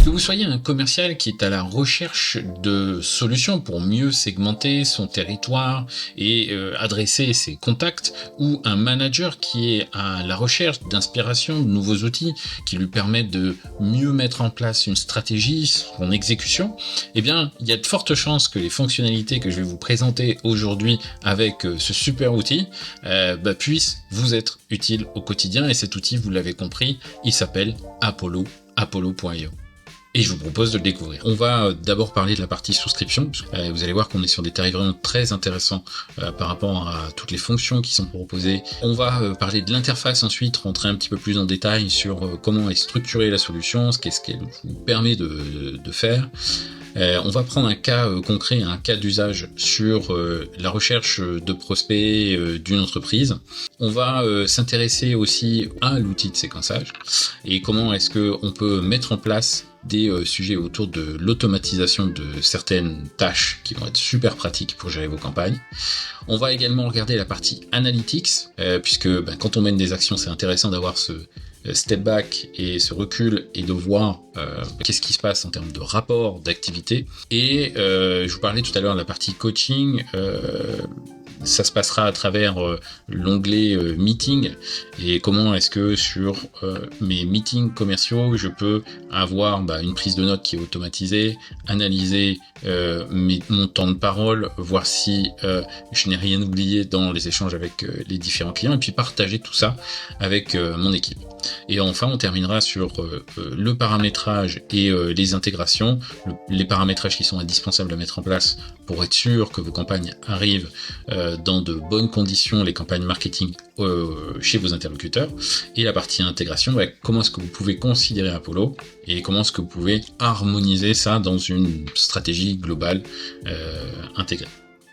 Que vous soyez un commercial qui est à la recherche de solutions pour mieux segmenter son territoire et adresser ses contacts, ou un manager qui est à la recherche d'inspiration de nouveaux outils qui lui permettent de mieux mettre en place une stratégie, son exécution, eh bien, il y a de fortes chances que les fonctionnalités que je vais vous présenter aujourd'hui avec ce super outil puissent vous être utiles au quotidien. Et cet outil, vous l'avez compris, il s'appelle Apollo, apollo.io. Et je vous propose de le découvrir. On va d'abord parler de la partie souscription. Vous allez voir qu'on est sur des tarifs vraiment très intéressants par rapport à toutes les fonctions qui sont proposées. On va parler de l'interface ensuite, rentrer un petit peu plus en détail sur comment est structurée la solution, ce qu'elle vous permet de faire. On va prendre un cas concret, un cas d'usage sur la recherche de prospects d'une entreprise. On va s'intéresser aussi à l'outil de séquençage et comment est-ce qu'on peut mettre en place des sujets autour de l'automatisation de certaines tâches qui vont être super pratiques pour gérer vos campagnes. On va également regarder la partie analytics, puisque quand on mène des actions, c'est intéressant d'avoir ce step back et ce recul et de voir qu'est-ce qui se passe en termes de rapport d'activité. Et je vous parlais tout à l'heure de la partie coaching. Ça se passera à travers l'onglet meeting, et comment est-ce que sur mes meetings commerciaux je peux avoir une prise de notes qui est automatisée, analyser mon temps de parole, voir si je n'ai rien oublié dans les échanges avec les différents clients, et puis partager tout ça avec mon équipe. Et enfin, on terminera sur le paramétrage et les intégrations, les paramétrages qui sont indispensables à mettre en place pour être sûr que vos campagnes arrivent dans de bonnes conditions, les campagnes marketing chez vos interlocuteurs, et la partie intégration, comment est-ce que vous pouvez considérer Apollo et comment est-ce que vous pouvez harmoniser ça dans une stratégie globale intégrée.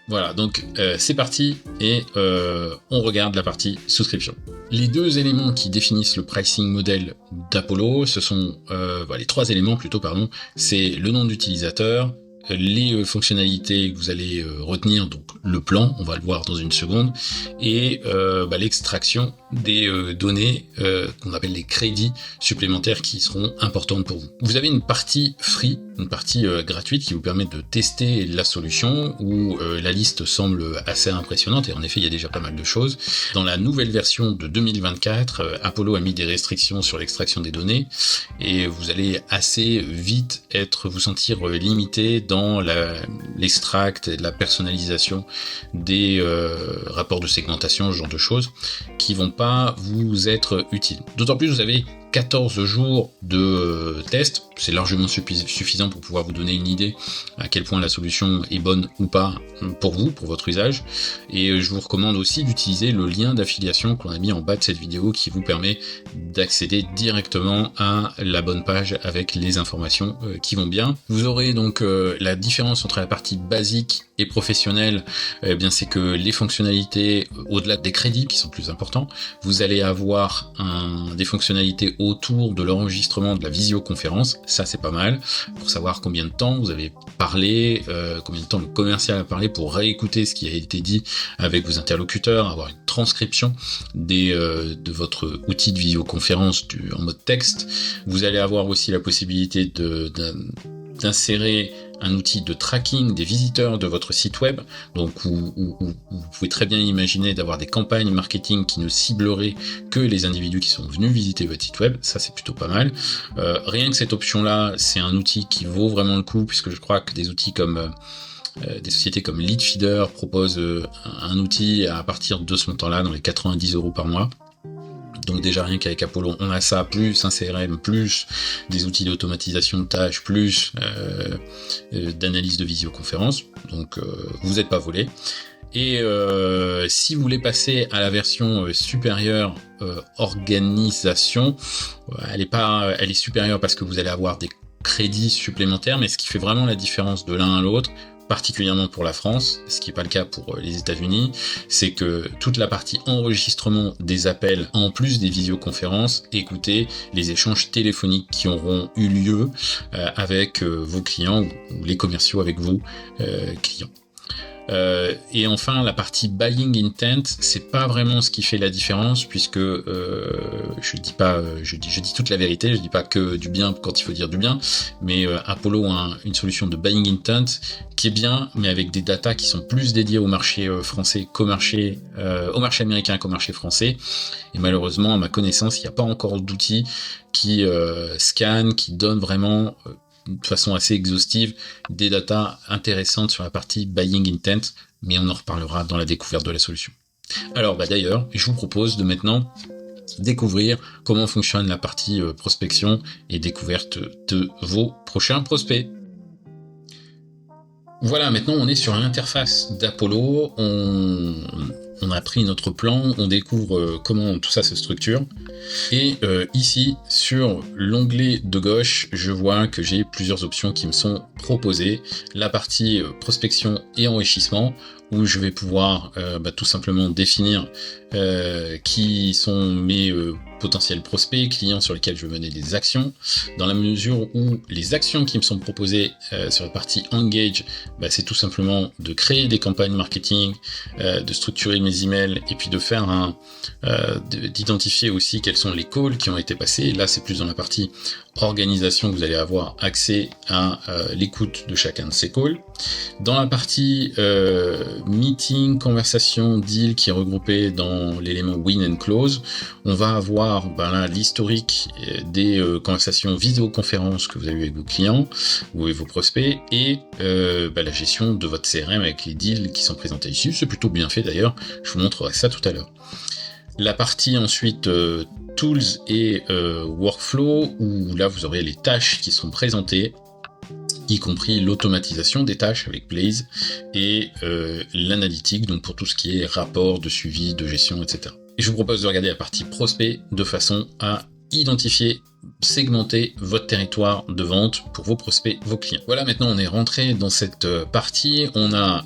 Voilà, donc c'est parti et on regarde la partie souscription. Les deux éléments qui définissent le pricing model d'Apollo, ce sont les trois éléments plutôt, c'est le nom d'utilisateur, les fonctionnalités que vous allez retenir, donc le plan, on va le voir dans une seconde, et l'extraction des données qu'on appelle les crédits supplémentaires qui seront importantes pour vous. Vous avez une partie free, une partie gratuite qui vous permet de tester la solution, où la liste semble assez impressionnante, et en effet il y a déjà pas mal de choses. Dans la nouvelle version de 2024, Apollo a mis des restrictions sur l'extraction des données, et vous allez assez vite vous sentir limité dans l'extract et la personnalisation des rapports de segmentation, ce genre de choses, qui vont pas vous être utiles. D'autant plus, vous avez 14 jours de test, c'est largement suffisant pour pouvoir vous donner une idée à quel point la solution est bonne ou pas pour vous, pour votre usage. Et je vous recommande aussi d'utiliser le lien d'affiliation qu'on a mis en bas de cette vidéo, qui vous permet d'accéder directement à la bonne page avec les informations qui vont bien. Vous aurez donc la différence entre la partie basique et professionnelle, c'est que les fonctionnalités, au-delà des crédits qui sont plus importants, vous allez avoir des fonctionnalités autour de l'enregistrement de la visioconférence. Ça, c'est pas mal pour savoir combien de temps vous avez parlé, combien de temps le commercial a parlé, pour réécouter ce qui a été dit avec vos interlocuteurs, avoir une transcription de votre outil de visioconférence en mode texte. Vous allez avoir aussi la possibilité d'insérer un outil de tracking des visiteurs de votre site web, donc où vous pouvez très bien imaginer d'avoir des campagnes marketing qui ne cibleraient que les individus qui sont venus visiter votre site web. Ça, c'est plutôt pas mal. Rien que cette option-là, c'est un outil qui vaut vraiment le coup, puisque je crois que des outils comme des sociétés comme Leadfeeder proposent un outil à partir de ce montant-là, dans les 90 € par mois. Donc déjà, rien qu'avec Apollo, on a ça, plus un CRM, plus des outils d'automatisation de tâches, plus d'analyse de visioconférence. Donc vous n'êtes pas volé. Et si vous voulez passer à la version supérieure organisation, elle est supérieure parce que vous allez avoir des crédits supplémentaires, mais ce qui fait vraiment la différence de l'un à l'autre, particulièrement pour la France, ce qui n'est pas le cas pour les États-Unis, c'est que toute la partie enregistrement des appels, en plus des visioconférences, écoutez les échanges téléphoniques qui auront eu lieu avec vos clients, ou les commerciaux avec vos clients. Et enfin, la partie buying intent, c'est pas vraiment ce qui fait la différence, puisque je dis toute la vérité, je dis pas que du bien quand il faut dire du bien, mais Apollo a une solution de buying intent qui est bien, mais avec des datas qui sont plus dédiées au marché français qu'au marché américain qu'au marché français. Et malheureusement, à ma connaissance, il n'y a pas encore d'outils qui scannent, qui donnent vraiment de façon assez exhaustive des datas intéressantes sur la partie buying intent, mais on en reparlera dans la découverte de la solution. Alors d'ailleurs, je vous propose de maintenant découvrir comment fonctionne la partie prospection et découverte de vos prochains prospects. Voilà, maintenant on est sur l'interface d'Apollo, on a pris notre plan, on découvre comment tout ça se structure. Et ici, sur l'onglet de gauche, je vois que j'ai plusieurs options qui me sont proposées. La partie prospection et enrichissement, où je vais pouvoir tout simplement définir qui sont mes potentiels prospects, clients sur lesquels je veux mener des actions, dans la mesure où les actions qui me sont proposées sur la partie Engage, c'est tout simplement de créer des campagnes marketing, de structurer mes emails, et puis de faire d'identifier aussi quels sont les calls qui ont été passés. Là, c'est plus dans la partie organisation que vous allez avoir accès à l'écoute de chacun de ces calls. Dans la partie meeting, conversation, deal qui est regroupé dans l'élément win and close, on va avoir là l'historique des conversations visioconférences que vous avez eu avec vos clients ou avec vos prospects et la gestion de votre CRM avec les deals qui sont présentés ici. C'est plutôt bien fait d'ailleurs, je vous montrerai ça tout à l'heure. La partie ensuite tools et workflow, où là vous aurez les tâches qui sont présentées, y compris l'automatisation des tâches avec Blaze et l'analytique, donc pour tout ce qui est rapport de suivi, de gestion, etc. Et je vous propose de regarder la partie prospect de façon à identifier, segmenter votre territoire de vente pour vos prospects, vos clients. Voilà, maintenant on est rentré dans cette partie, on a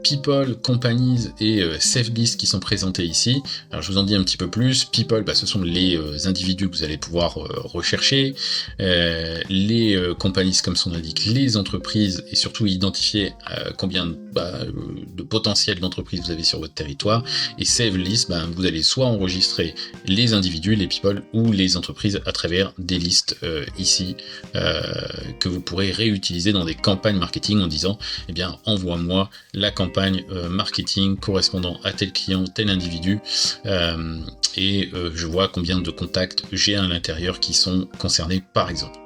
People, Companies et Save List qui sont présentés ici. Alors je vous en dis un petit peu plus. People, ce sont les individus que vous allez pouvoir rechercher. Les Companies, comme son indique, les entreprises, et surtout identifier combien de potentiel d'entreprises vous avez sur votre territoire. Et Save List, vous allez soit enregistrer les individus, les People, ou les entreprises à travers des listes ici que vous pourrez réutiliser dans des campagnes marketing en disant envoie-moi la campagne marketing correspondant à tel client, tel individu et je vois combien de contacts j'ai à l'intérieur qui sont concernés par exemple.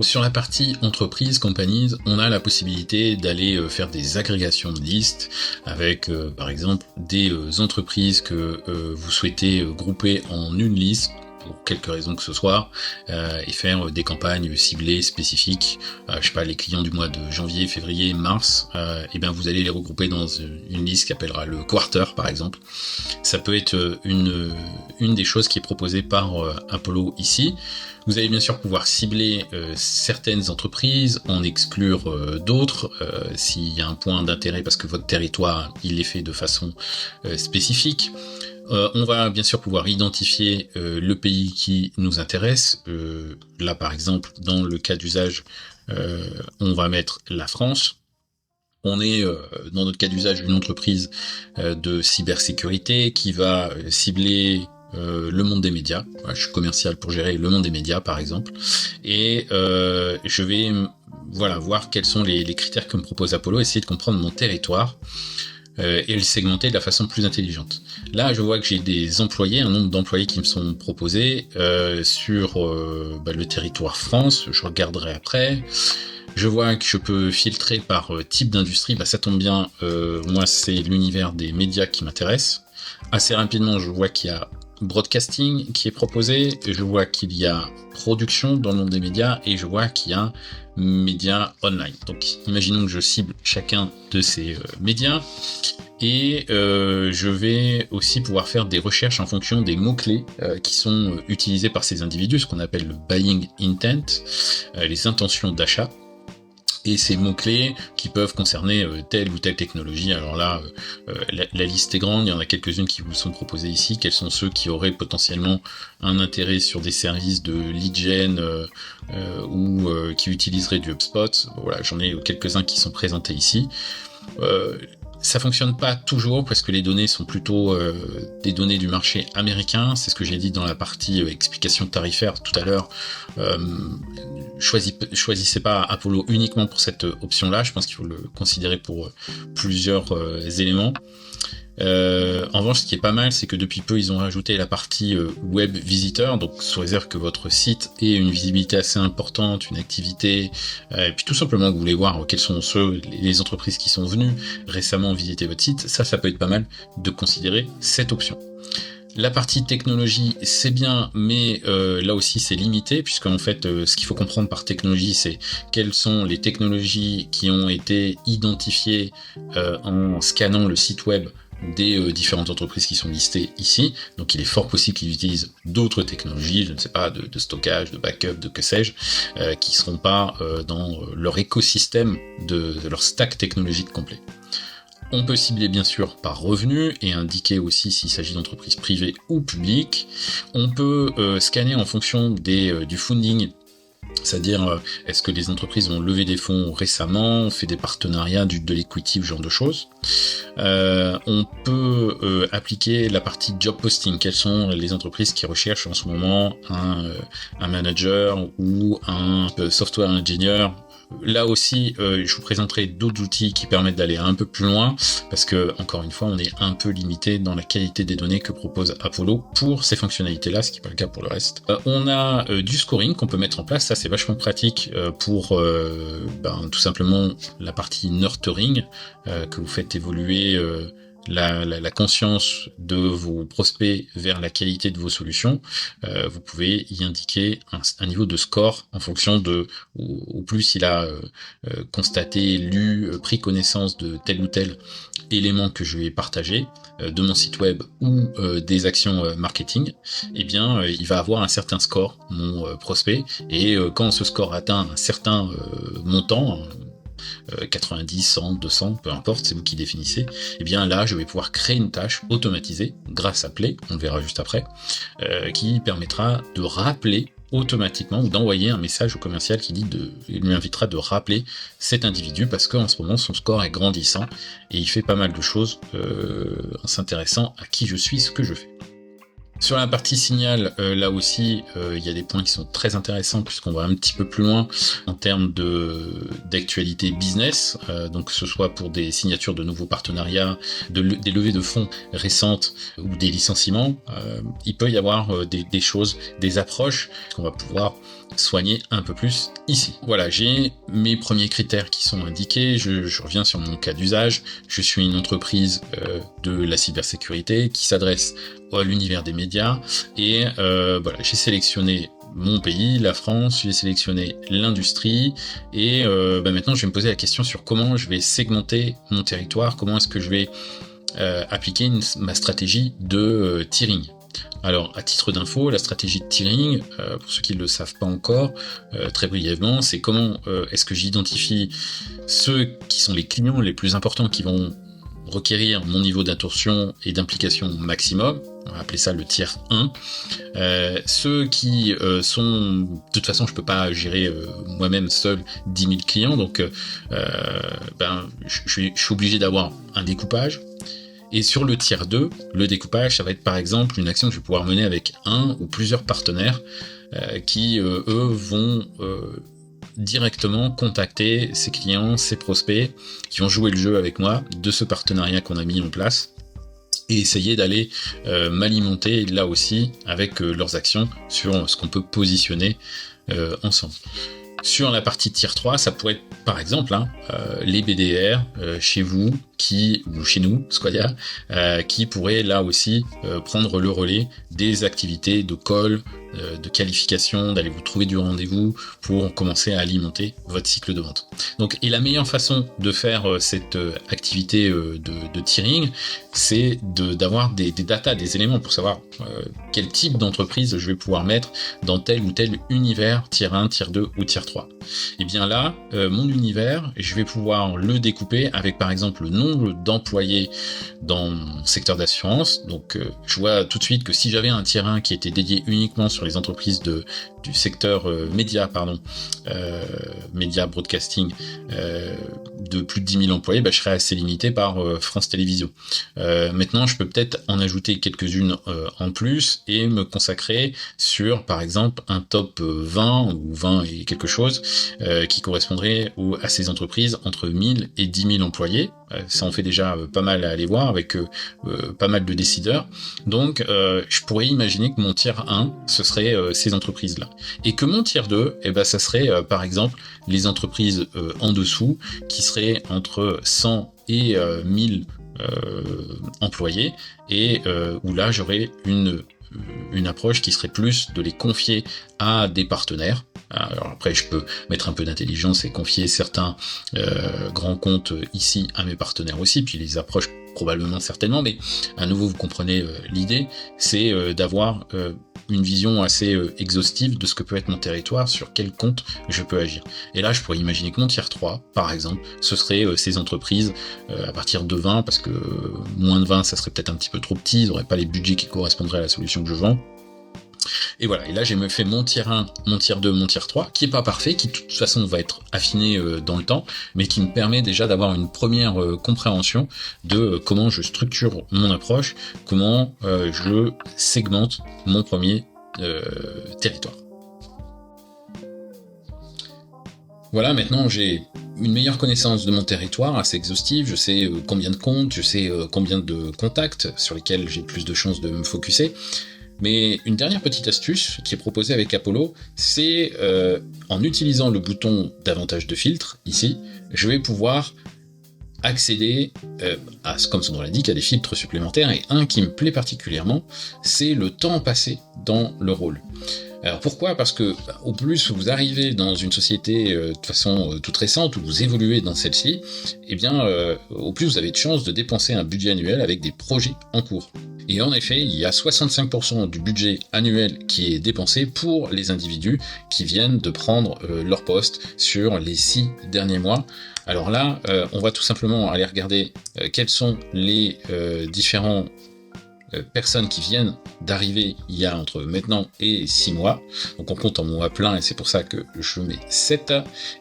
Sur la partie entreprise, companies, on a la possibilité d'aller faire des agrégations de listes avec par exemple des entreprises que vous souhaitez grouper en une liste pour quelque raison que ce soit, et faire des campagnes ciblées, spécifiques, les clients du mois de janvier, février, mars, vous allez les regrouper dans une liste qui appellera le quarter par exemple. Ça peut être une des choses qui est proposée par Apollo ici. Vous allez bien sûr pouvoir cibler certaines entreprises, en exclure d'autres, s'il y a un point d'intérêt parce que votre territoire il est fait de façon spécifique. On va bien sûr pouvoir identifier le pays qui nous intéresse. Là par exemple, dans le cas d'usage, on va mettre la France. On est dans notre cas d'usage une entreprise de cybersécurité qui va cibler le monde des médias. Je suis commercial pour gérer le monde des médias par exemple. Et je vais voir quels sont les critères que me propose Apollo, essayer de comprendre mon territoire. Et le segmenter de la façon plus intelligente. Là, je vois que j'ai des employés, un nombre d'employés qui me sont proposés sur le territoire France. Je regarderai après. Je vois que je peux filtrer par type d'industrie. Ça tombe bien, moi c'est l'univers des médias qui m'intéresse. Assez rapidement, je vois qu'il y a broadcasting qui est proposé, je vois qu'il y a production dans le monde des médias et je vois qu'il y a médias online. Donc imaginons que je cible chacun de ces médias et je vais aussi pouvoir faire des recherches en fonction des mots-clés qui sont utilisés par ces individus, ce qu'on appelle le buying intent, les intentions d'achat. Et ces mots-clés qui peuvent concerner telle ou telle technologie. Alors là, la liste est grande, il y en a quelques-unes qui vous sont proposées ici. Quels sont ceux qui auraient potentiellement un intérêt sur des services de lead gen ou qui utiliseraient du HubSpot. Voilà, j'en ai quelques-uns qui sont présentés ici. Ça fonctionne pas toujours parce que les données sont plutôt des données du marché américain. C'est ce que j'ai dit dans la partie explication tarifaire tout à l'heure. Choisissez pas Apollo uniquement pour cette option-là. Je pense qu'il faut le considérer pour plusieurs éléments. En revanche, ce qui est pas mal, c'est que depuis peu, ils ont rajouté la partie web visiteur, donc sous réserve que votre site ait une visibilité assez importante, une activité, et puis tout simplement que vous voulez voir quels sont les entreprises qui sont venues récemment visiter votre site, ça peut être pas mal de considérer cette option. La partie technologie, c'est bien, mais là aussi c'est limité, puisqu'en fait, ce qu'il faut comprendre par technologie, c'est quelles sont les technologies qui ont été identifiées en scannant le site web des différentes entreprises qui sont listées ici. Donc il est fort possible qu'ils utilisent d'autres technologies, je ne sais pas, de stockage, de backup, de que sais-je, qui ne seront pas dans leur écosystème de leur stack technologique complet. On peut cibler bien sûr par revenu et indiquer aussi s'il s'agit d'entreprises privées ou publiques. On peut scanner en fonction du funding, c'est-à-dire est-ce que les entreprises ont levé des fonds récemment, fait des partenariats, de l'equity, ce genre de choses. On peut appliquer la partie job posting, quelles sont les entreprises qui recherchent en ce moment un manager ou un software engineer. Là aussi, je vous présenterai d'autres outils qui permettent d'aller un peu plus loin, parce que, encore une fois, on est un peu limité dans la qualité des données que propose Apollo pour ces fonctionnalités-là, ce qui n'est pas le cas pour le reste. On a du scoring qu'on peut mettre en place, ça c'est vachement pratique pour tout simplement la partie nurturing, que vous faites évoluer la conscience de vos prospects vers la qualité de vos solutions. Vous pouvez y indiquer un niveau de score en fonction de au plus il a constaté, lu, pris connaissance de tel ou tel élément que je vais partager de mon site web ou des actions marketing, eh bien il va avoir un certain score, mon prospect, et quand ce score atteint un certain montant, 90, 100, 200, peu importe, c'est vous qui définissez, et bien là je vais pouvoir créer une tâche automatisée grâce à Play, on le verra juste après, qui permettra de rappeler automatiquement ou d'envoyer un message au commercial qui lui invitera de rappeler cet individu parce qu'en ce moment son score est grandissant et il fait pas mal de choses en s'intéressant à qui je suis, ce que je fais. Sur la partie signal, là aussi, il y a des points qui sont très intéressants puisqu'on va un petit peu plus loin en termes d'actualité business, donc que ce soit pour des signatures de nouveaux partenariats, des levées de fonds récentes ou des licenciements, il peut y avoir des choses, des approches qu'on va pouvoir soigner un peu plus ici. Voilà, j'ai mes premiers critères qui sont indiqués, je reviens sur mon cas d'usage, je suis une entreprise de la cybersécurité qui s'adresse à l'univers des médias et voilà, j'ai sélectionné mon pays, la France, j'ai sélectionné l'industrie et maintenant je vais me poser la question sur comment je vais segmenter mon territoire, comment est-ce que je vais appliquer ma stratégie de tiering. Alors, à titre d'info, la stratégie de tiering, pour ceux qui ne le savent pas encore, très brièvement, c'est comment est-ce que j'identifie ceux qui sont les clients les plus importants qui vont requérir mon niveau d'attention et d'implication maximum, on va appeler ça le tiers 1. Ceux qui sont... De toute façon, je peux pas gérer moi-même seul 10 000 clients, donc je suis obligé d'avoir un découpage. Et sur le tiers 2, le découpage, ça va être par exemple une action que je vais pouvoir mener avec un ou plusieurs partenaires qui, eux, vont directement contacter ses clients, ses prospects, qui ont joué le jeu avec moi de ce partenariat qu'on a mis en place et essayer d'aller m'alimenter là aussi avec leurs actions sur ce qu'on peut positionner ensemble. Sur la partie tier 3, ça pourrait être par exemple les BDR chez vous ou chez nous, Squadia, qui pourraient là aussi prendre le relais des activités de call, de qualification, d'aller vous trouver du rendez-vous pour commencer à alimenter votre cycle de vente. Donc, et la meilleure façon de faire cette activité de tiering, c'est d'avoir des data, des éléments pour savoir quel type d'entreprise je vais pouvoir mettre dans tel ou tel univers, tier 1, tier 2 ou tier 3. Et bien là, mon univers, je vais pouvoir le découper avec par exemple le nom nombre d'employés dans mon secteur d'assurance. Donc je vois tout de suite que si j'avais un tier 1 qui était dédié uniquement sur les entreprises du secteur média broadcasting de plus de 10 000 employés, je serais assez limité par France Télévisions. Maintenant, je peux peut-être en ajouter quelques-unes en plus et me consacrer sur, par exemple, un top 20 ou 20 et quelque chose qui correspondrait à ces entreprises entre 1000 et 10 000 employés. Ça en fait déjà pas mal à aller voir avec pas mal de décideurs. Donc, je pourrais imaginer que mon tier 1, ce serait ces entreprises-là. Et que mon tier 2, ça serait par exemple les entreprises en dessous qui seraient entre 100 et 1000 employés et où là j'aurais une approche qui serait plus de les confier à des partenaires. Alors après, je peux mettre un peu d'intelligence et confier certains grands comptes ici à mes partenaires aussi, puis les approches probablement certainement, mais à nouveau vous comprenez l'idée, c'est d'avoir une vision assez exhaustive de ce que peut être mon territoire, sur quel compte je peux agir. Et là, je pourrais imaginer que mon tier 3, par exemple, ce serait ces entreprises à partir de 20, parce que moins de 20, ça serait peut-être un petit peu trop petit, ils n'auraient pas les budgets qui correspondraient à la solution que je vends. Et voilà, et là j'ai fait mon tier 1, mon tier 2, mon tier 3, qui est pas parfait, qui de toute façon va être affiné dans le temps, mais qui me permet déjà d'avoir une première compréhension de comment je structure mon approche, comment je segmente mon premier territoire. Voilà, maintenant j'ai une meilleure connaissance de mon territoire, assez exhaustive, je sais combien de comptes, je sais combien de contacts sur lesquels j'ai plus de chances de me focuser. Mais une dernière petite astuce qui est proposée avec Apollo, c'est en utilisant le bouton davantage de filtres, ici, je vais pouvoir accéder à, comme son nom l'indique, à des filtres supplémentaires, et un qui me plaît particulièrement, c'est le temps passé dans le rôle. Alors pourquoi ? Parce que au plus vous arrivez dans une société de façon toute récente, ou vous évoluez dans celle-ci, au plus vous avez de chances de dépenser un budget annuel avec des projets en cours. Et en effet, il y a 65% du budget annuel qui est dépensé pour les individus qui viennent de prendre leur poste sur les 6 derniers mois. Alors là, on va tout simplement aller regarder quels sont les différents personnes qui viennent d'arriver il y a entre maintenant et 6 mois. Donc on compte en mois plein et c'est pour ça que je mets 7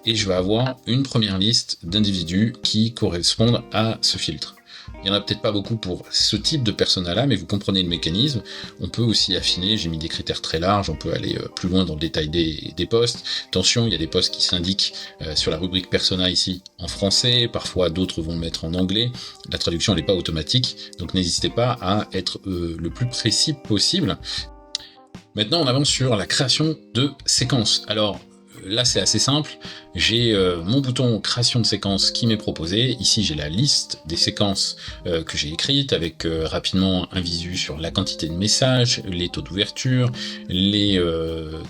et je vais avoir une première liste d'individus qui correspondent à ce filtre. Il n'y en a peut-être pas beaucoup pour ce type de persona-là, mais vous comprenez le mécanisme. On peut aussi affiner, j'ai mis des critères très larges, on peut aller plus loin dans le détail des postes. Attention, il y a des postes qui s'indiquent sur la rubrique persona ici en français, parfois d'autres vont le mettre en anglais. La traduction n'est pas automatique, donc n'hésitez pas à être le plus précis possible. Maintenant, on avance sur la création de séquences. Alors, là c'est assez simple, j'ai mon bouton création de séquence qui m'est proposé, ici j'ai la liste des séquences que j'ai écrites avec rapidement un visu sur la quantité de messages, les taux d'ouverture, les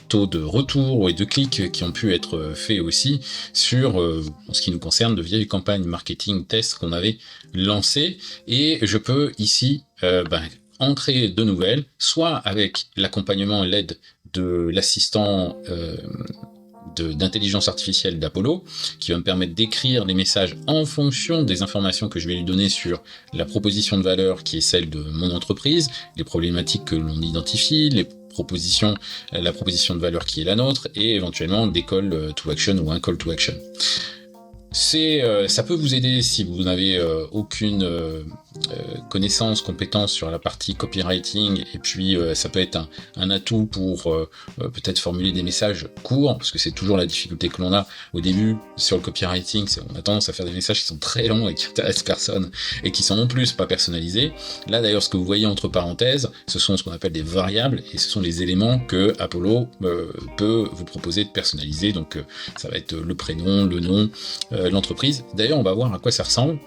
taux de retour et de clics qui ont pu être faits aussi sur, en ce qui nous concerne, de vieilles campagnes marketing test qu'on avait lancées, et je peux ici en créer de nouvelles, soit avec l'accompagnement et l'aide de l'assistant d'intelligence artificielle d'Apollo, qui va me permettre d'écrire les messages en fonction des informations que je vais lui donner sur la proposition de valeur qui est celle de mon entreprise, les problématiques que l'on identifie, la proposition de valeur qui est la nôtre, et éventuellement des call to action ou un call to action. Ça peut vous aider si vous n'avez aucune connaissance, compétence sur la partie copywriting, et puis ça peut être un atout pour peut-être formuler des messages courts, parce que c'est toujours la difficulté que l'on a au début sur le copywriting, on a tendance à faire des messages qui sont très longs et qui intéressent personne, et qui sont en plus pas personnalisés. Là d'ailleurs, ce que vous voyez entre parenthèses, ce sont ce qu'on appelle des variables, et ce sont les éléments que Apollo peut vous proposer de personnaliser, donc ça va être le prénom, le nom, l'entreprise. D'ailleurs, on va voir à quoi ça ressemble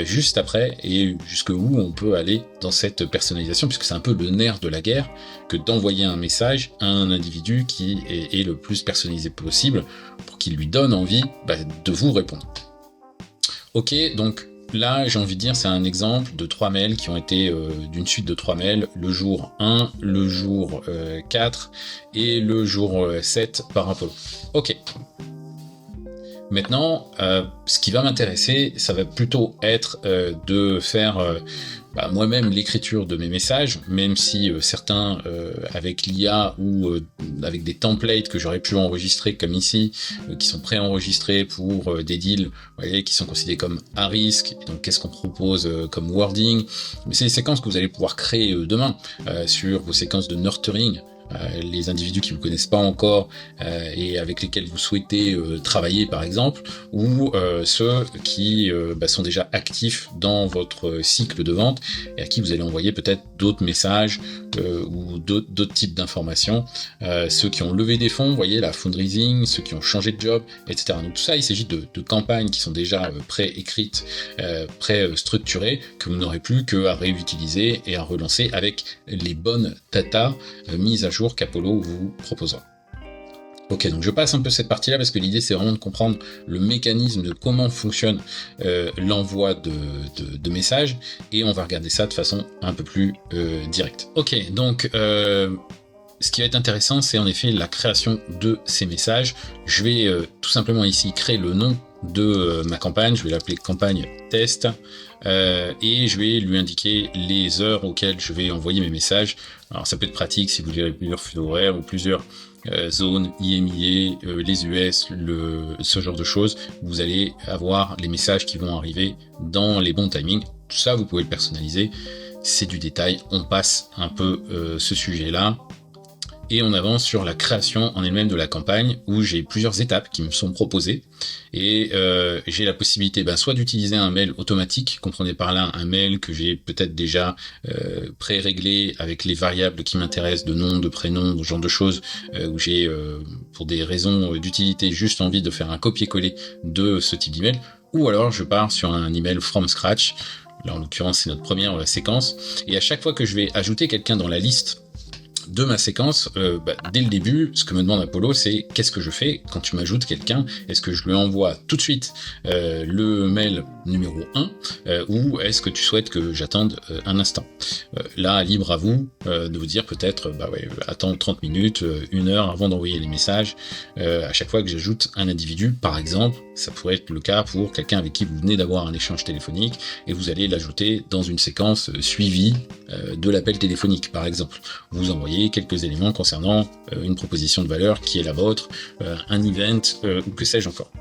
juste après, et jusqu'où on peut aller dans cette personnalisation, puisque c'est un peu le nerf de la guerre que d'envoyer un message à un individu qui est le plus personnalisé possible pour qu'il lui donne envie de vous répondre. Ok, donc là, j'ai envie de dire, c'est un exemple de 3 mails qui ont été d'une suite de 3 mails, le jour 1, le jour 4 et le jour 7 par Apollo. Ok. Maintenant, ce qui va m'intéresser, ça va plutôt être de faire moi-même l'écriture de mes messages, même si certains avec l'IA ou avec des templates que j'aurais pu enregistrer comme ici, qui sont préenregistrés pour des deals, vous voyez, qui sont considérés comme à risque. Et donc qu'est-ce qu'on propose comme wording? Mais c'est des séquences que vous allez pouvoir créer demain sur vos séquences de nurturing. Les individus qui ne vous connaissent pas encore et avec lesquels vous souhaitez travailler par exemple, ou ceux qui sont déjà actifs dans votre cycle de vente et à qui vous allez envoyer peut-être d'autres messages ou d'autres types d'informations, ceux qui ont levé des fonds, vous voyez, la fundraising, ceux qui ont changé de job, etc. Donc tout ça, il s'agit de campagnes qui sont déjà pré-écrites, pré-structurées, que vous n'aurez plus qu'à réutiliser et à relancer avec les bonnes data mises à jour qu'Apollo vous proposera. Ok, donc je passe un peu cette partie-là parce que l'idée c'est vraiment de comprendre le mécanisme de comment fonctionne l'envoi de messages et on va regarder ça de façon un peu plus directe. Ok, donc ce qui va être intéressant c'est en effet la création de ces messages. Je vais tout simplement ici créer le nom de ma campagne, je vais l'appeler campagne test et je vais lui indiquer les heures auxquelles je vais envoyer mes messages. Alors ça peut être pratique si vous avez plusieurs fuseaux horaires ou plusieurs zones, IMIA, les US, ce genre de choses. Vous allez avoir les messages qui vont arriver dans les bons timings. Tout ça vous pouvez le personnaliser, c'est du détail, on passe un peu ce sujet-là. Et on avance sur la création en elle-même de la campagne où j'ai plusieurs étapes qui me sont proposées et j'ai la possibilité soit d'utiliser un mail automatique, comprenez par là un mail que j'ai peut-être déjà pré-réglé avec les variables qui m'intéressent de nom, de prénom, ce genre de choses où j'ai pour des raisons d'utilité juste envie de faire un copier-coller de ce type d'email, ou alors je pars sur un email from scratch. Là en l'occurrence c'est notre première séquence et à chaque fois que je vais ajouter quelqu'un dans la liste de ma séquence, dès le début, ce que me demande Apollo, c'est qu'est-ce que je fais quand tu m'ajoutes quelqu'un? Est-ce que je lui envoie tout de suite le mail numéro 1 ou est-ce que tu souhaites que j'attende un instant? Là, libre à vous de vous dire peut-être, attends 30 minutes, 1 heure avant d'envoyer les messages à chaque fois que j'ajoute un individu, par exemple. Ça pourrait être le cas pour quelqu'un avec qui vous venez d'avoir un échange téléphonique et vous allez l'ajouter dans une séquence suivie de l'appel téléphonique, par exemple. Vous envoyez quelques éléments concernant une proposition de valeur qui est la vôtre, un event ou que sais-je encore.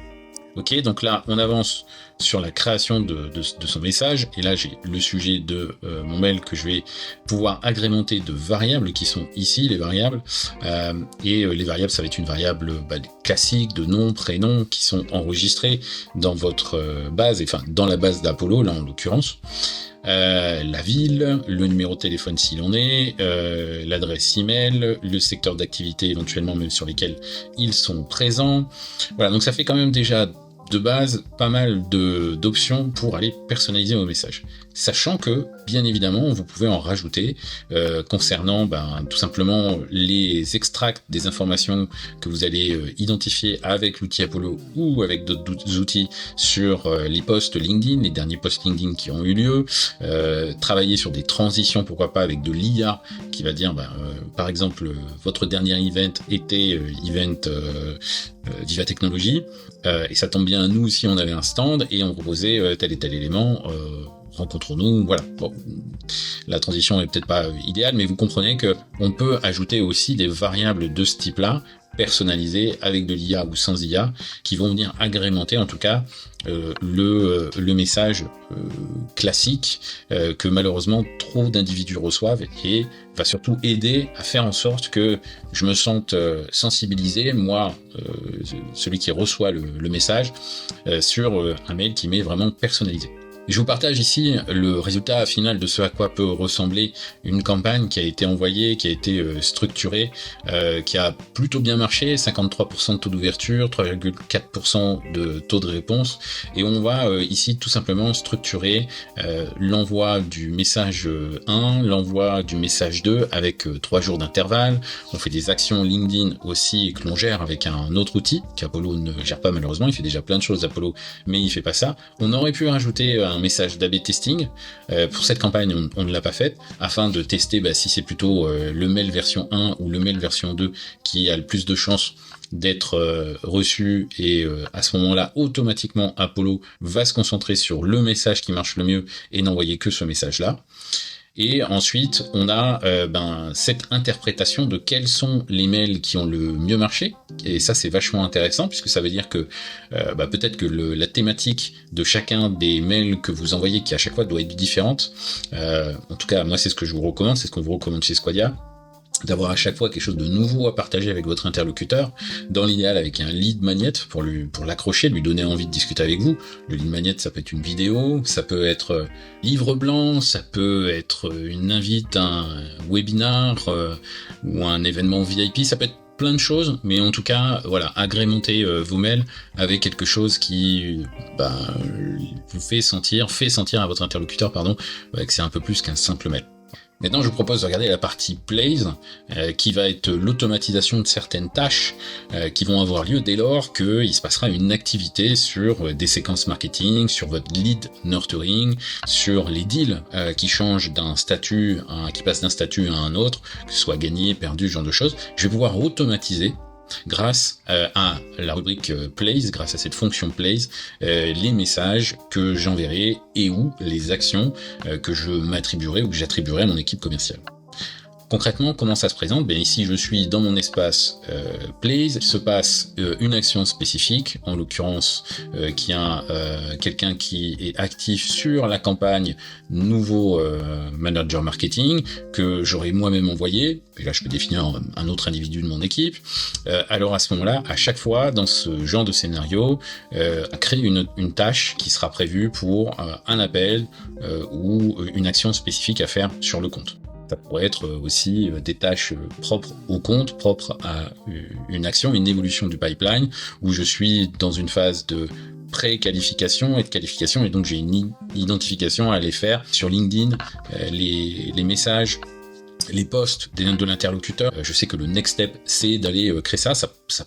Ok, donc là on avance sur la création de son message et là j'ai le sujet de mon mail que je vais pouvoir agrémenter de variables qui sont ici les variables et les variables ça va être une variable classique de nom, prénom qui sont enregistrés dans votre base, enfin dans la base d'Apollo là en l'occurrence. La ville, le numéro de téléphone s'il en est, l'adresse email, le secteur d'activité éventuellement même sur lesquels ils sont présents. Voilà, donc ça fait quand même déjà de base pas mal d'options pour aller personnaliser vos messages. Sachant que, bien évidemment, vous pouvez en rajouter concernant tout simplement les extracts des informations que vous allez identifier avec l'outil Apollo ou avec d'autres outils sur les posts LinkedIn, les derniers posts LinkedIn qui ont eu lieu, travailler sur des transitions, pourquoi pas avec de l'IA qui va dire, par exemple, votre dernier event était event Viva Technology, et ça tombe bien, nous aussi on avait un stand et on proposait tel et tel élément, rencontrons-nous, voilà. Bon, la transition est peut-être pas idéale, mais vous comprenez que on peut ajouter aussi des variables de ce type-là, personnalisées avec de l'IA ou sans IA, qui vont venir agrémenter en tout cas le message classique que malheureusement trop d'individus reçoivent et va surtout aider à faire en sorte que je me sente sensibilisé, moi, celui qui reçoit le message, sur un mail qui m'est vraiment personnalisé. Je vous partage ici le résultat final de ce à quoi peut ressembler une campagne qui a été envoyée, qui a été structurée, qui a plutôt bien marché, 53% de taux d'ouverture, 3,4% de taux de réponse, et on va ici tout simplement structurer l'envoi du message 1, l'envoi du message 2 avec 3 jours d'intervalle. On fait des actions LinkedIn aussi que l'on gère avec un autre outil qu'Apollo ne gère pas malheureusement, il fait déjà plein de choses Apollo, mais il fait pas ça. On aurait pu rajouter un message d'A/B testing. Pour cette campagne, on ne l'a pas fait, afin de tester si c'est plutôt le mail version 1 ou le mail version 2 qui a le plus de chances d'être reçu, et à ce moment-là, automatiquement, Apollo va se concentrer sur le message qui marche le mieux et n'envoyer que ce message-là. Et ensuite, on a cette interprétation de quels sont les mails qui ont le mieux marché. Et ça, c'est vachement intéressant, puisque ça veut dire que peut-être que la thématique de chacun des mails que vous envoyez, qui à chaque fois doit être différente. En tout cas, moi, c'est ce que je vous recommande, c'est ce qu'on vous recommande chez Squadia, d'avoir à chaque fois quelque chose de nouveau à partager avec votre interlocuteur, dans l'idéal avec un lead magnet pour l'accrocher, lui donner envie de discuter avec vous. Le lead magnet, ça peut être une vidéo, ça peut être livre blanc, ça peut être une invite à un webinar ou un événement VIP, ça peut être plein de choses, mais en tout cas, voilà, agrémentez vos mails avec quelque chose qui vous fait sentir à votre interlocuteur, que c'est un peu plus qu'un simple mail. Maintenant, je vous propose de regarder la partie Plays, qui va être l'automatisation de certaines tâches qui vont avoir lieu dès lors qu'il se passera une activité sur des séquences marketing, sur votre lead nurturing, sur les deals qui changent d'un statut, qui passent d'un statut à un autre, que ce soit gagné, perdu, ce genre de choses. Je vais pouvoir automatiser, grâce à la rubrique Plays, grâce à cette fonction Plays, les messages que j'enverrai et ou les actions que je m'attribuerai ou que j'attribuerai à mon équipe commerciale. Concrètement, comment ça se présente ? Ici, je suis dans mon espace Plays, il se passe une action spécifique, en l'occurrence qui a quelqu'un qui est actif sur la campagne nouveau manager marketing que j'aurais moi-même envoyé, et là je peux définir un autre individu de mon équipe. Alors à ce moment-là, à chaque fois, dans ce genre de scénario, créer une tâche qui sera prévue pour un appel ou une action spécifique à faire sur le compte. Ça pourrait être aussi des tâches propres au compte, propres à une action, une évolution du pipeline, où je suis dans une phase de pré-qualification et de qualification, et donc j'ai une identification à aller faire sur LinkedIn, les messages, les posts de l'interlocuteur. Je sais que le next step, c'est d'aller créer ça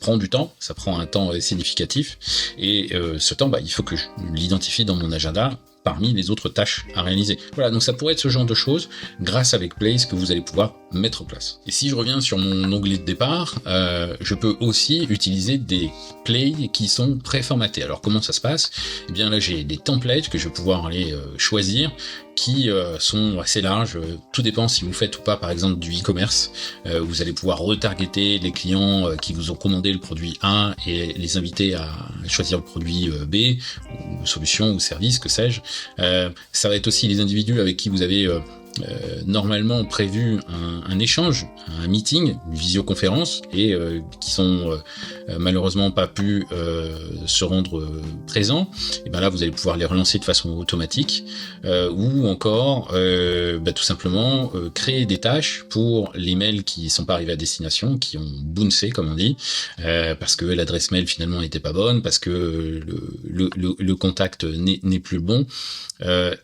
prend du temps, ça prend un temps significatif, et ce temps, il faut que je l'identifie dans mon agenda, parmi les autres tâches à réaliser. Voilà, donc ça pourrait être ce genre de choses, grâce avec Plays, que vous allez pouvoir mettre en place. Et si je reviens sur mon onglet de départ, je peux aussi utiliser des plays qui sont préformatés. Alors comment ça se passe ? Eh bien là, j'ai des templates que je vais pouvoir aller choisir, qui sont assez larges. Tout dépend si vous faites ou pas, par exemple, du e-commerce. Vous allez pouvoir retargeter les clients qui vous ont commandé le produit A et les inviter à choisir le produit B, ou solution ou service, que sais-je. Ça va être aussi les individus avec qui vous avez normalement prévu un échange, un meeting, une visioconférence, et qui sont malheureusement pas pu se rendre présents. Et bien là, vous allez pouvoir les relancer de façon automatique, ou encore tout simplement créer des tâches pour les mails qui sont pas arrivés à destination, qui ont bouncé comme on dit, parce que l'adresse mail finalement n'était pas bonne, parce que le contact n'est plus bon,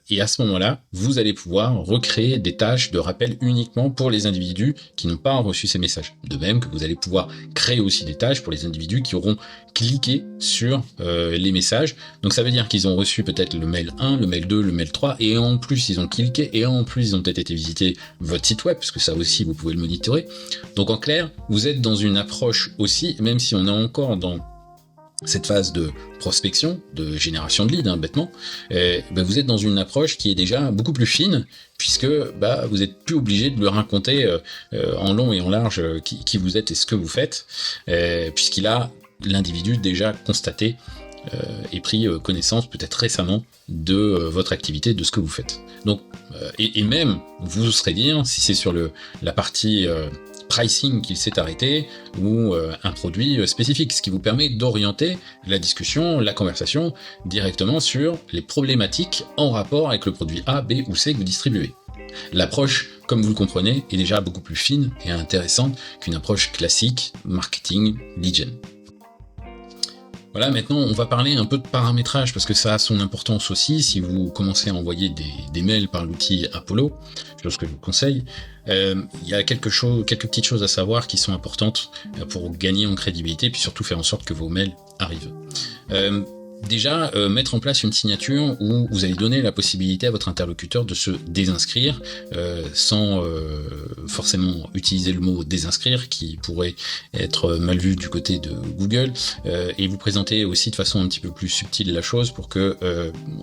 et à ce moment-là, vous allez pouvoir recréer des tâches de rappel uniquement pour les individus qui n'ont pas reçu ces messages. De même que vous allez pouvoir créer aussi des tâches pour les individus qui auront cliqué sur les messages. Donc ça veut dire qu'ils ont reçu peut-être le mail 1, le mail 2, le mail 3, et en plus ils ont cliqué, et en plus ils ont peut-être été visiter votre site web, parce que ça aussi vous pouvez le monitorer. Donc en clair, vous êtes dans une approche aussi, même si on est encore dans cette phase de prospection, de génération de leads, bêtement, vous êtes dans une approche qui est déjà beaucoup plus fine, puisque vous êtes plus obligé de lui raconter en long et en large qui vous êtes et ce que vous faites, puisqu'il a l'individu déjà constaté et pris connaissance peut-être récemment de votre activité, de ce que vous faites. Donc, et même, vous serez dire, si c'est sur la partie pricing qu'il s'est arrêté, ou un produit spécifique, ce qui vous permet d'orienter la discussion, la conversation directement sur les problématiques en rapport avec le produit A, B ou C que vous distribuez. L'approche, comme vous le comprenez, est déjà beaucoup plus fine et intéressante qu'une approche classique marketing lead gen. Voilà, maintenant on va parler un peu de paramétrage, parce que ça a son importance aussi si vous commencez à envoyer des mails par l'outil Apollo, chose que je vous conseille. Il y a quelques petites choses à savoir qui sont importantes pour gagner en crédibilité, puis surtout faire en sorte que vos mails arrivent. Déjà, mettre en place une signature où vous allez donner la possibilité à votre interlocuteur de se désinscrire, sans forcément utiliser le mot désinscrire, qui pourrait être mal vu du côté de Google, et vous présenter aussi de façon un petit peu plus subtile la chose pour que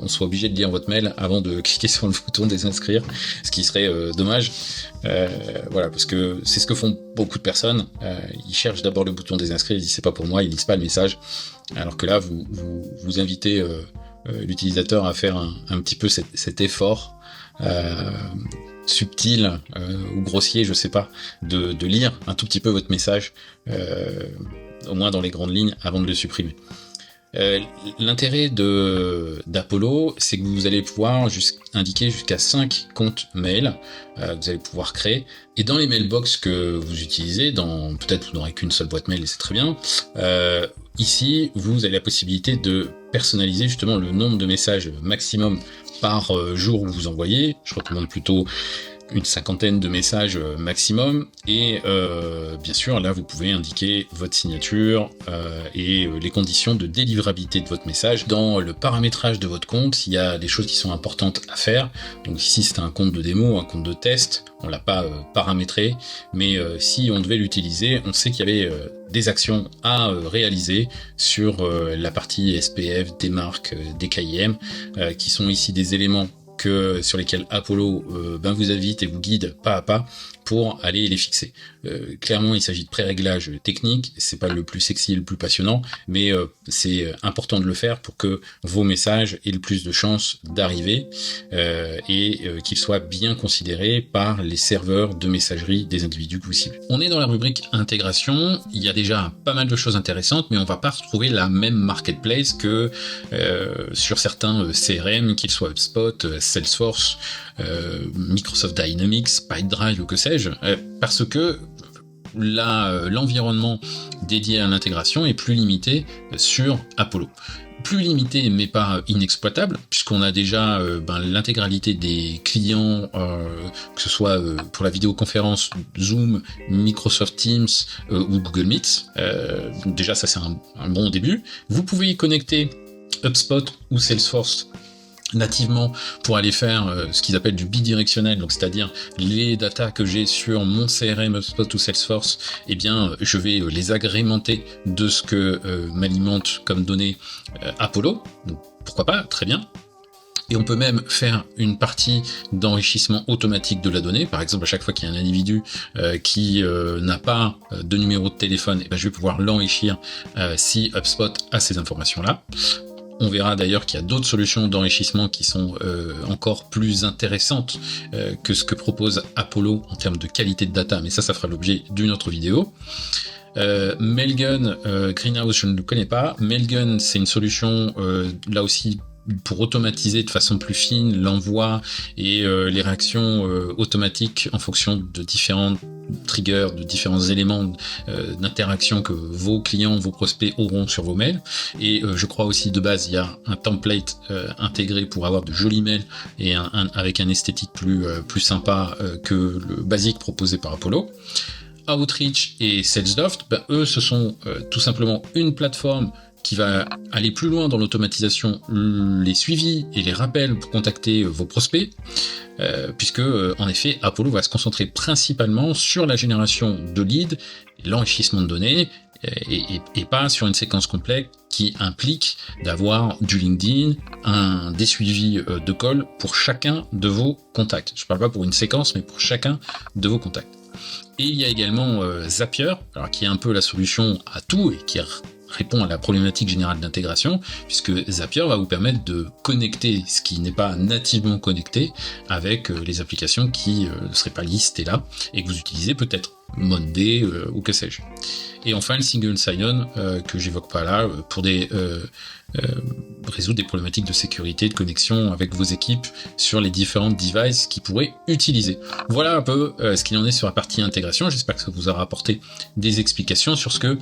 on soit obligé de lire votre mail avant de cliquer sur le bouton désinscrire, ce qui serait dommage. Voilà, parce que c'est ce que font beaucoup de personnes. Ils cherchent d'abord le bouton désinscrire, ils disent c'est pas pour moi, ils lisent pas le message. Alors que là, vous invitez l'utilisateur à faire un petit peu cet effort subtil ou grossier, je sais pas, de lire un tout petit peu votre message, au moins dans les grandes lignes, avant de le supprimer. L'intérêt d'Apollo, c'est que vous allez pouvoir indiquer jusqu'à 5 comptes mail que vous allez pouvoir créer. Et dans les mailbox que vous utilisez, peut-être vous n'aurez qu'une seule boîte mail et c'est très bien, ici vous avez la possibilité de personnaliser justement le nombre de messages maximum par jour que vous envoyez. Je recommande plutôt une 50aine de messages maximum, et bien sûr là vous pouvez indiquer votre signature et les conditions de délivrabilité de votre message. Dans le paramétrage de votre compte, il y a des choses qui sont importantes à faire. Donc ici c'est un compte de démo, un compte de test, on l'a pas paramétré, mais si on devait l'utiliser, on sait qu'il y avait des actions à réaliser sur la partie SPF, des marques, des KIM, qui sont ici des éléments sur lesquels Apollo vous invite et vous guide pas à pas pour aller les fixer. Clairement, il s'agit de pré-réglages techniques, c'est pas le plus sexy et le plus passionnant, mais c'est important de le faire pour que vos messages aient le plus de chances d'arriver et qu'ils soient bien considérés par les serveurs de messagerie des individus que vous ciblez. On est dans la rubrique intégration, il y a déjà pas mal de choses intéressantes, mais on va pas retrouver la même marketplace que sur certains CRM, qu'ils soient HubSpot, Salesforce, Microsoft Dynamics, Pipedrive ou que sais-je, parce que l'environnement dédié à l'intégration est plus limité sur Apollo. Plus limité mais pas inexploitable, puisqu'on a déjà l'intégralité des clients, que ce soit pour la vidéoconférence Zoom, Microsoft Teams ou Google Meet. Donc déjà ça c'est un bon début. Vous pouvez y connecter HubSpot ou Salesforce nativement pour aller faire ce qu'ils appellent du bidirectionnel, donc c'est-à-dire les datas que j'ai sur mon CRM HubSpot ou Salesforce, eh bien je vais les agrémenter de ce que m'alimente comme données Apollo, donc pourquoi pas, très bien. Et on peut même faire une partie d'enrichissement automatique de la donnée. Par exemple, à chaque fois qu'il y a un individu qui n'a pas de numéro de téléphone, eh ben, je vais pouvoir l'enrichir si HubSpot a ces informations-là. On verra d'ailleurs qu'il y a d'autres solutions d'enrichissement qui sont encore plus intéressantes que ce que propose Apollo en termes de qualité de data, mais ça fera l'objet d'une autre vidéo. Mailgun, Greenhouse, je ne le connais pas. Mailgun, c'est une solution là aussi pour automatiser de façon plus fine l'envoi et les réactions automatiques en fonction de différents triggers, de différents éléments d'interaction que vos clients, vos prospects auront sur vos mails. Et je crois aussi de base il y a un template intégré pour avoir de jolis mails et avec un esthétique plus sympa que le basique proposé par Apollo. Outreach et Salesloft, eux ce sont tout simplement une plateforme qui va aller plus loin dans l'automatisation, les suivis et les rappels pour contacter vos prospects, puisque en effet Apollo va se concentrer principalement sur la génération de leads, l'enrichissement de données, et pas sur une séquence complète qui implique d'avoir du LinkedIn, des suivis de call pour chacun de vos contacts. Je ne parle pas pour une séquence, mais pour chacun de vos contacts. Et il y a également Zapier, alors qui est un peu la solution à tout et qui répond à la problématique générale d'intégration, puisque Zapier va vous permettre de connecter ce qui n'est pas nativement connecté avec les applications qui ne seraient pas listées là, et que vous utilisez peut-être Monday ou que sais-je. Et enfin le single sign-on que j'évoque pas là pour résoudre des problématiques de sécurité, de connexion avec vos équipes sur les différentes devices qu'ils pourraient utiliser. Voilà un peu ce qu'il en est sur la partie intégration. J'espère que ça vous aura apporté des explications sur ce que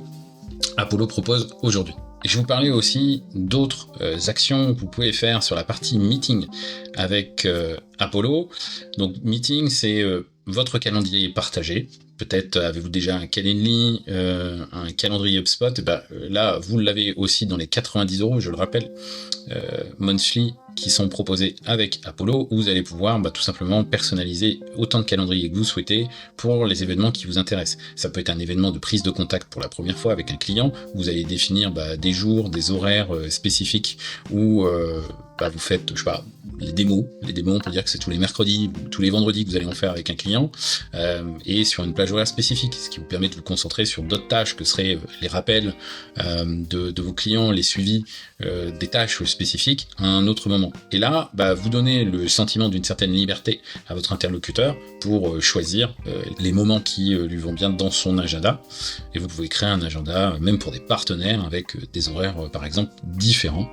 Apollo propose aujourd'hui. Et je vais vous parler aussi d'autres actions que vous pouvez faire sur la partie meeting avec Apollo. Donc meeting, c'est votre calendrier partagé. Peut-être avez-vous déjà un Calendly, un calendrier HubSpot. Là, vous l'avez aussi dans les 90 €, je le rappelle, monthly, qui sont proposés avec Apollo, où vous allez pouvoir tout simplement personnaliser autant de calendriers que vous souhaitez pour les événements qui vous intéressent. Ça peut être un événement de prise de contact pour la première fois avec un client, vous allez définir des jours, des horaires spécifiques où vous faites, je sais pas, les démos, on peut dire que c'est tous les mercredis, tous les vendredis que vous allez en faire avec un client, et sur une plage horaire spécifique, ce qui vous permet de vous concentrer sur d'autres tâches que seraient les rappels de vos clients, les suivis des tâches spécifiques à un autre moment. Et là, vous donnez le sentiment d'une certaine liberté à votre interlocuteur pour choisir les moments qui lui vont bien dans son agenda, et vous pouvez créer un agenda même pour des partenaires avec des horaires par exemple différents.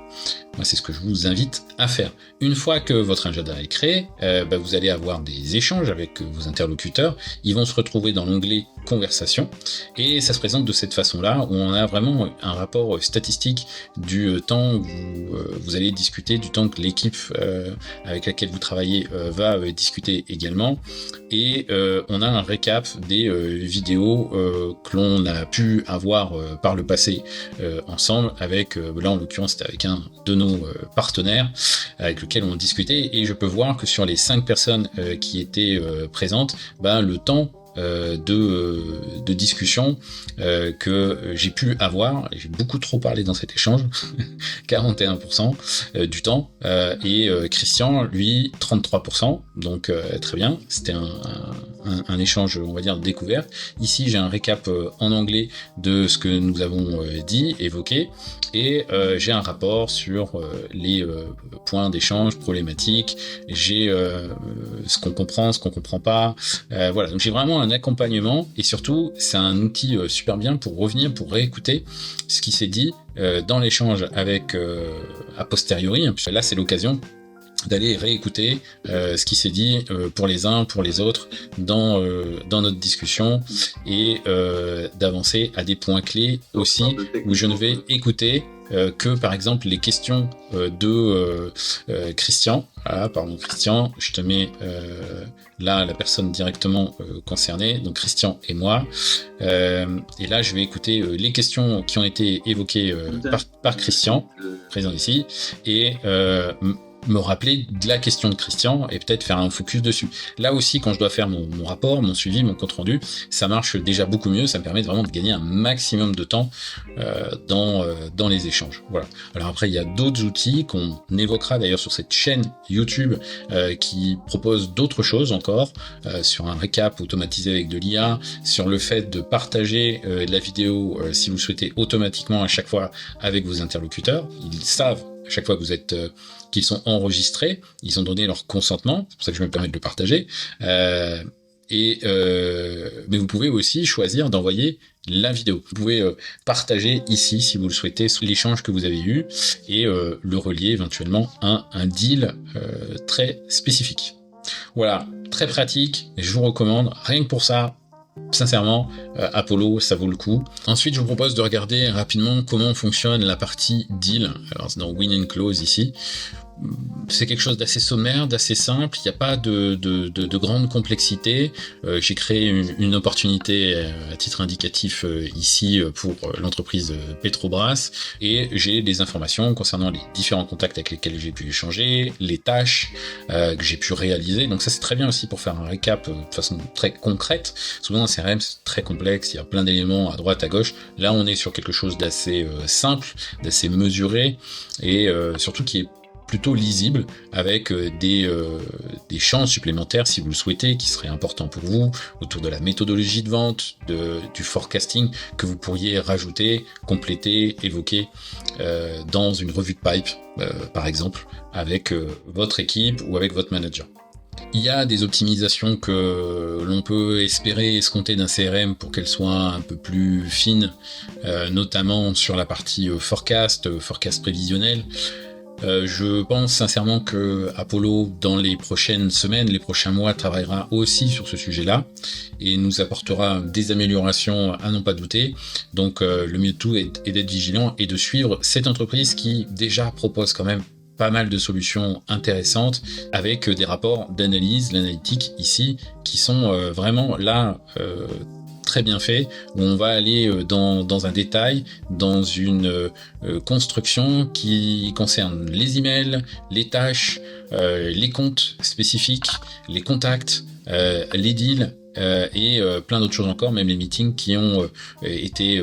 Moi, c'est ce que je vous invite à faire. Une fois que votre agenda est créé, vous allez avoir des échanges avec vos interlocuteurs. Ils vont se retrouver dans l'onglet conversation, et ça se présente de cette façon-là, où on a vraiment un rapport statistique du temps où vous allez discuter, du temps que l'équipe avec laquelle vous travaillez va discuter également, et on a un récap des vidéos que l'on a pu avoir par le passé ensemble avec, là en l'occurrence c'était avec un de nos partenaires avec lequel on discutait, et je peux voir que sur les 5 personnes qui étaient présentes, le temps de discussion que j'ai pu avoir, et j'ai beaucoup trop parlé dans cet échange, 41% du temps, et Christian, lui, 33%, donc très bien, c'était un échange, on va dire, de découverte. Ici, j'ai un récap en anglais de ce que nous avons dit, évoqué, et j'ai un rapport sur les points d'échange, problématiques, j'ai ce qu'on comprend, ce qu'on comprend pas, voilà, donc j'ai vraiment un accompagnement, et surtout c'est un outil super bien pour revenir, pour réécouter ce qui s'est dit dans l'échange avec a posteriori, hein, là c'est l'occasion d'aller réécouter ce qui s'est dit pour les uns, pour les autres dans notre discussion, et d'avancer à des points clés aussi où je ne vais écouter que par exemple les questions de Christian. Ah, pardon Christian, je te mets là la personne directement concernée, donc Christian et moi, et là je vais écouter les questions qui ont été évoquées par Christian, présent ici, et me rappeler de la question de Christian et peut-être faire un focus dessus. Là aussi, quand je dois faire mon rapport, mon suivi, mon compte-rendu, ça marche déjà beaucoup mieux, ça me permet vraiment de gagner un maximum de temps dans les échanges. Voilà. Alors après, il y a d'autres outils qu'on évoquera d'ailleurs sur cette chaîne YouTube qui proposent d'autres choses encore, sur un récap automatisé avec de l'IA, sur le fait de partager de la vidéo si vous le souhaitez automatiquement à chaque fois avec vos interlocuteurs. Ils savent à chaque fois que vous êtes qu'ils sont enregistrés, ils ont donné leur consentement, c'est pour ça que je me permets de le partager, mais vous pouvez aussi choisir d'envoyer la vidéo. Vous pouvez partager ici, si vous le souhaitez, l'échange que vous avez eu, et le relier éventuellement à un deal très spécifique. Voilà, très pratique, je vous recommande, rien que pour ça. Sincèrement, Apollo, ça vaut le coup. Ensuite, je vous propose de regarder rapidement comment fonctionne la partie deal. Alors, c'est dans Win and Close ici. C'est quelque chose d'assez sommaire, d'assez simple, il n'y a pas de grande complexité. J'ai créé une opportunité à titre indicatif ici pour l'entreprise Petrobras, et j'ai des informations concernant les différents contacts avec lesquels j'ai pu échanger, les tâches que j'ai pu réaliser. Donc ça c'est très bien aussi pour faire un récap de façon très concrète. Souvent un CRM c'est très complexe, il y a plein d'éléments à droite, à gauche. Là on est sur quelque chose d'assez simple, d'assez mesuré, et surtout qui est plutôt lisible, avec des champs supplémentaires si vous le souhaitez, qui seraient importants pour vous, autour de la méthodologie de vente, du forecasting, que vous pourriez rajouter, compléter, évoquer dans une revue de pipe, par exemple, avec votre équipe ou avec votre manager. Il y a des optimisations que l'on peut espérer escompter d'un CRM pour qu'elles soient un peu plus fines, notamment sur la partie forecast prévisionnel. Je pense sincèrement que Apollo, dans les prochaines semaines, les prochains mois, travaillera aussi sur ce sujet-là et nous apportera des améliorations à n'en pas douter. Donc le mieux de tout est d'être vigilant et de suivre cette entreprise qui déjà propose quand même pas mal de solutions intéressantes avec des rapports d'analyse, l'analytique ici, qui sont vraiment là très bien faits, où on va aller dans un détail, dans une construction qui concerne les emails, les tâches, les comptes spécifiques, les contacts, les deals, et plein d'autres choses encore, même les meetings qui ont été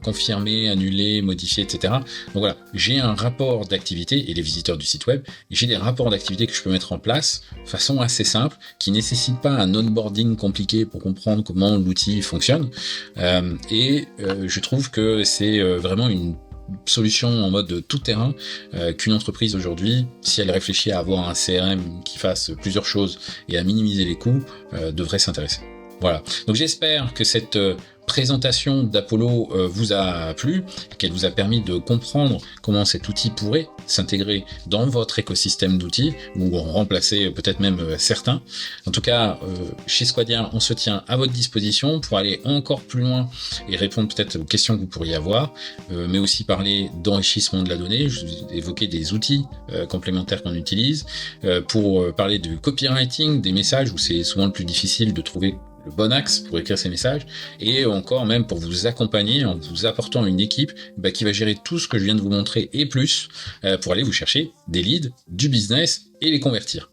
confirmés, annulés, modifiés, etc. Donc voilà, j'ai un rapport d'activité, et les visiteurs du site web, j'ai des rapports d'activité que je peux mettre en place de façon assez simple, qui ne nécessite pas un onboarding compliqué pour comprendre comment l'outil fonctionne, et je trouve que c'est vraiment une solution en mode tout terrain qu'une entreprise aujourd'hui, si elle réfléchit à avoir un CRM qui fasse plusieurs choses et à minimiser les coûts, devrait s'intéresser. Voilà. Donc j'espère que cette présentation d'Apollo vous a plu, qu'elle vous a permis de comprendre comment cet outil pourrait s'intégrer dans votre écosystème d'outils ou en remplacer peut-être même certains. En tout cas, chez Squadia, on se tient à votre disposition pour aller encore plus loin et répondre peut-être aux questions que vous pourriez avoir, mais aussi parler d'enrichissement de la donnée. Je vous ai évoqué des outils complémentaires qu'on utilise pour parler du copywriting, des messages où c'est souvent le plus difficile de trouver le bon axe pour écrire ces messages, et encore même pour vous accompagner en vous apportant une équipe qui va gérer tout ce que je viens de vous montrer et plus pour aller vous chercher des leads, du business et les convertir.